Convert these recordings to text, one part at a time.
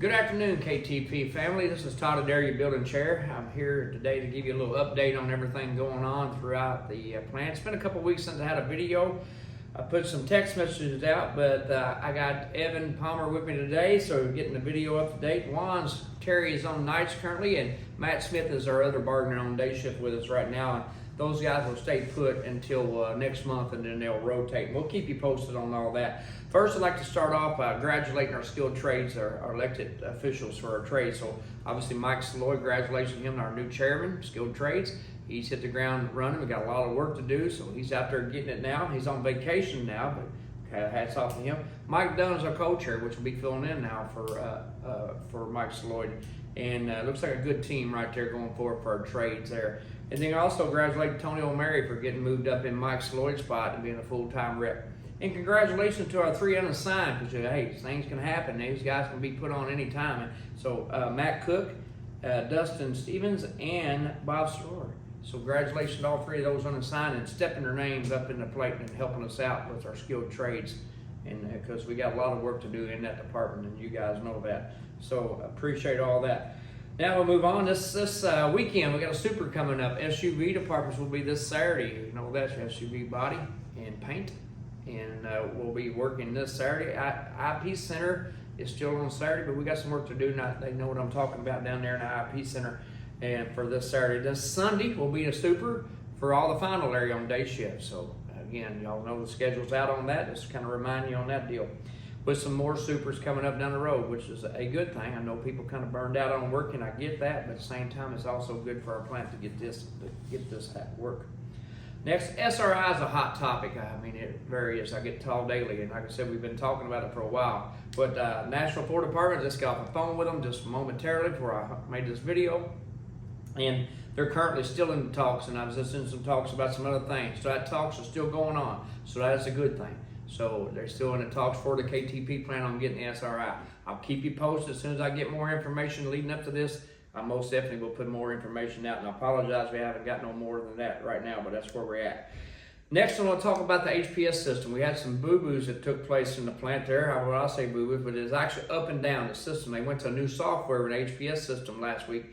Good afternoon, KTP family. This is Todd Adair, Building Chair. I'm here today to give you a little update on everything going on throughout the plant. It's been a couple weeks since I had a video. I put some text messages out, but I got Evan Palmer with me today, so we're getting the video up to date. Terry is on nights currently, and Matt Smith is our other bargainer on day shift with us right now. Those guys will stay put until next month, and then they'll rotate. We'll keep you posted on all that. First, I'd like to start off by congratulating our skilled trades, our elected officials for our trades. So obviously Mike Sloy, congratulations to him, our new chairman, skilled trades. He's hit the ground running. We got a lot of work to do, so he's out there getting it now. He's on vacation now, but hats off to him. Mike Dunn is our co-chair, which will be filling in now for Mike Sloyd. And looks like a good team right there going forward for our trades there. And then also congratulate Tony O'Mary for getting moved up in Mike Sloyd's spot and being a full-time rep. And congratulations to our three unassigned, because hey, things can happen. These guys can be put on any time. So Matt Cook, Dustin Stevens, and Bob Soror. So congratulations to all three of those unassigned and stepping their names up in the plate and helping us out with our skilled trades. And because we got a lot of work to do in that department, and you guys know that. So appreciate all that. Now we'll move on. This weekend we got a super coming up. SUV departments will be this Saturday. You know that's SUV body and paint, and we'll be working this Saturday. IP Center is still on Saturday, but we got some work to do. They know what I'm talking about down there in the IP Center. And for this Saturday, this Sunday will be a super for all the final area on day shift. So again, y'all know the schedule's out on that. Just kind of remind you on that deal. With some more supers coming up down the road, which is a good thing. I know people kind of burned out on work, and I get that, but at the same time, it's also good for our plant to get this at work. Next, SRRI is a hot topic. I mean, it varies. I get told daily, and like I said, we've been talking about it for a while. But National Floor Department, just got off the phone with them just momentarily before I made this video, and they're currently still in talks, and I was listening to some talks about some other things. So that talks are still going on, so that's a good thing. So they're still in the talks for the KTP plan on getting the SRRI. I'll keep you posted as soon as I get more information leading up to this. I most definitely will put more information out, and I apologize we haven't got no more than that right now, but that's where we're at. Next, I want to talk about the HPS system. We had some boo-boos that took place in the plant there. I'll say boo-boos, but it's actually up and down the system. They went to a new software in the HPS system last week.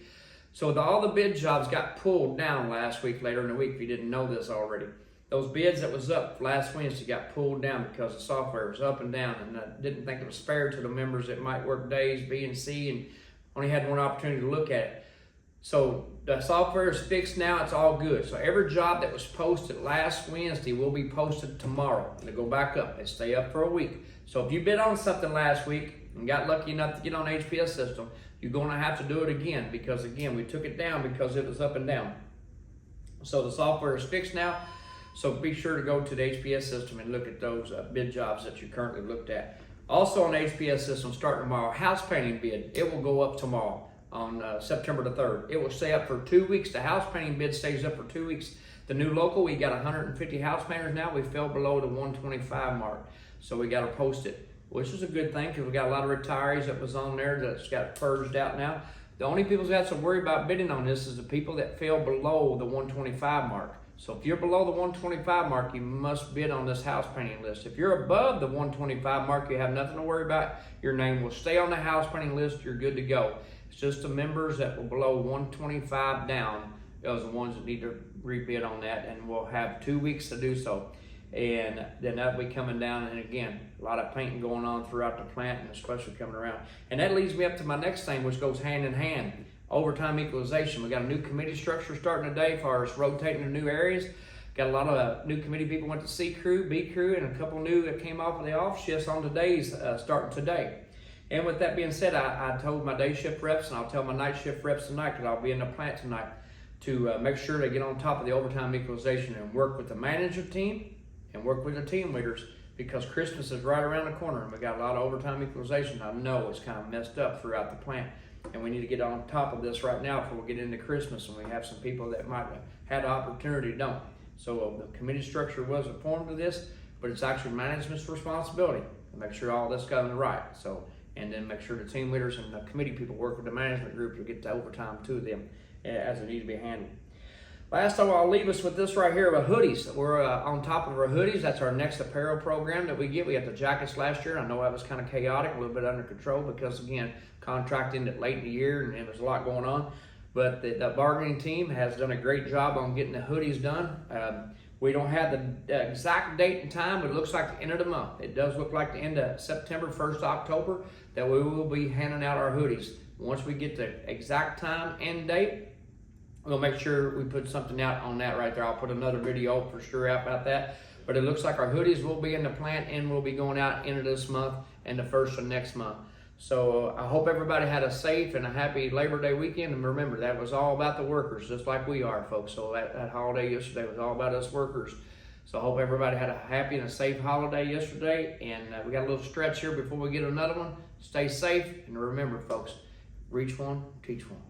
So all the bid jobs got pulled down last week, later in the week, if you didn't know this already. Those bids that was up last Wednesday got pulled down because the software was up and down, and I didn't think it was fair to the members that might work days B and C and only had one opportunity to look at it. So the software is fixed now, it's all good. So every job that was posted last Wednesday will be posted tomorrow. It'll go back up and stay up for a week. So if you bid on something last week and got lucky enough to get on the HPS system, you're gonna have to do it again, because again, we took it down because it was up and down. So the software is fixed now. So be sure to go to the HPS system and look at those bid jobs that you currently looked at. Also on the HPS system, starting tomorrow, house painting bid, it will go up tomorrow on September the 3rd. It will stay up for 2 weeks. The house painting bid stays up for 2 weeks. The new local, we got 150 house painters now. We fell below the 125 mark. So we got to post it, which is a good thing, because we got a lot of retirees that was on there that's got purged out now. The only people that have to worry about bidding on this is the people that fell below the 125 mark. So if you're below the 125 mark, you must bid on this house painting list. If you're above the 125 mark, you have nothing to worry about. Your name will stay on the house painting list. You're good to go. It's just the members that were below 125 down, those are the ones that need to rebid on that, and we'll have 2 weeks to do so. And then that'll be coming down, and again, a lot of painting going on throughout the plant, and especially coming around. And that leads me up to my next thing, which goes hand in hand. Overtime equalization. We got a new committee structure starting today for us rotating to new areas. Got a lot of new committee people went to C crew, B crew, and a couple new that came off of the off shifts on today's starting today. And with that being said, I told my day shift reps, and I'll tell my night shift reps tonight, because I'll be in the plant tonight, to make sure they get on top of the overtime equalization and work with the manager team and work with the team leaders, because Christmas is right around the corner and we got a lot of overtime equalization. I know it's kind of messed up throughout the plant, and we need to get on top of this right now before we get into Christmas, and we have some people that might have had the opportunity don't. So the committee structure was informed of this, but it's actually management's responsibility to make sure all this goes right. So, and then make sure the team leaders and the committee people work with the management group to get the overtime to them as it needs to be handled. Last of all, I'll leave us with this right here about hoodies. We're on top of our hoodies. That's our next apparel program that we get. We had the jackets last year. I know that was kind of chaotic, a little bit under control because, again, contract ended late in the year and there was a lot going on. But the bargaining team has done a great job on getting the hoodies done. We don't have the exact date and time, but it looks like the end of the month. It does look like the end of September, 1st October, that we will be handing out our hoodies. Once we get the exact time and date, we'll make sure we put something out on that right there. I'll put another video for sure out about that. But it looks like our hoodies will be in the plant and will be going out into this month and the 1st of next month. So I hope everybody had a safe and a happy Labor Day weekend. And remember, that was all about the workers, just like we are, folks. So that holiday yesterday was all about us workers. So I hope everybody had a happy and a safe holiday yesterday. And we got a little stretch here before we get another one. Stay safe. And remember, folks, reach one, teach one.